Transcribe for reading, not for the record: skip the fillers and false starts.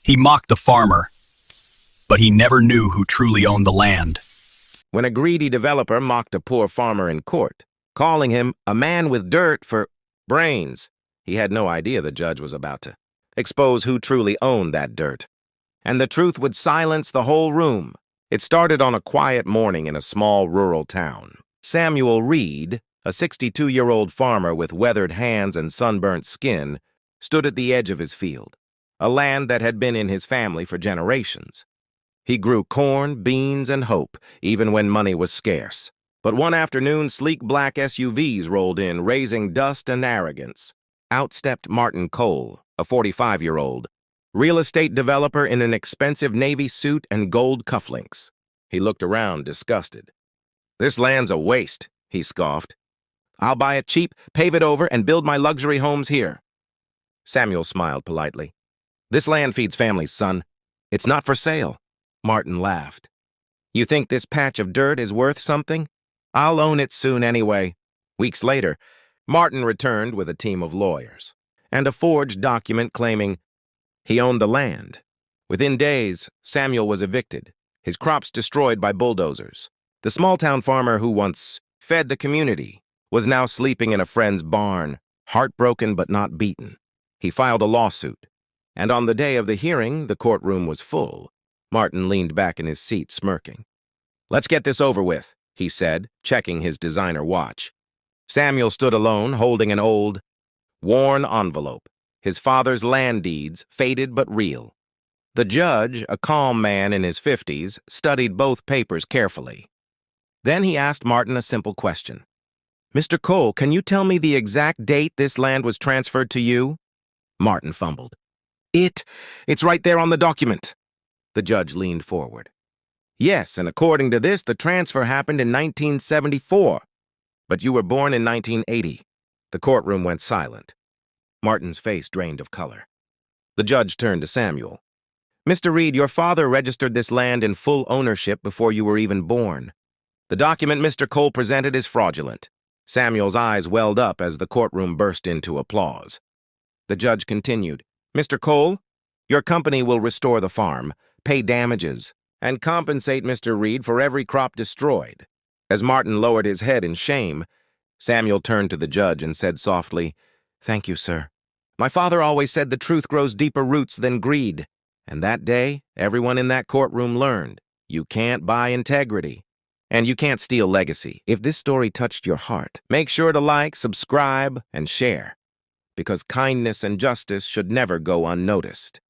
He mocked the farmer, but he never knew who truly owned the land. When a greedy developer mocked a poor farmer in court, calling him a man with dirt for brains, he had no idea the judge was about to expose who truly owned that dirt. And the truth would silence the whole room. It started on a quiet morning in a small rural town. Samuel Reed, a 62-year-old farmer with weathered hands and sunburnt skin, stood at the edge of his field, a land that had been in his family for generations. He grew corn, beans, and hope, even when money was scarce. But one afternoon, sleek black SUVs rolled in, raising dust and arrogance. Out stepped Martin Cole, a 45-year-old, real estate developer in an expensive navy suit and gold cufflinks. He looked around, disgusted. "This land's a waste," he scoffed. "I'll buy it cheap, pave it over, and build my luxury homes here." Samuel smiled politely. "This land feeds families, son. It's not for sale." Martin laughed. "You think this patch of dirt is worth something? I'll own it soon anyway." Weeks later, Martin returned with a team of lawyers and a forged document claiming he owned the land. Within days, Samuel was evicted, his crops destroyed by bulldozers. The small-town farmer who once fed the community was now sleeping in a friend's barn, heartbroken but not beaten. He filed a lawsuit, and on the day of the hearing, the courtroom was full. Martin leaned back in his seat, smirking. "Let's get this over with," he said, checking his designer watch. Samuel stood alone, holding an old, worn envelope, his father's land deeds, faded but real. The judge, a calm man in his 50s, studied both papers carefully. Then he asked Martin a simple question. "Mr. Cole, can you tell me the exact date this land was transferred to you?" Martin fumbled. It's right there on the document." The judge leaned forward. "Yes, and according to this, the transfer happened in 1974. But you were born in 1980. The courtroom went silent. Martin's face drained of color. The judge turned to Samuel. "Mr. Reed, your father registered this land in full ownership before you were even born. The document Mr. Cole presented is fraudulent." Samuel's eyes welled up as the courtroom burst into applause. The judge continued, "Mr. Cole, your company will restore the farm, pay damages, and compensate Mr. Reed for every crop destroyed." As Martin lowered his head in shame, Samuel turned to the judge and said softly, "Thank you, sir. My father always said the truth grows deeper roots than greed. And that day, everyone in that courtroom learned, you can't buy integrity. And you can't steal legacy. If this story touched your heart, make sure to like, subscribe, and share. Because kindness and justice should never go unnoticed."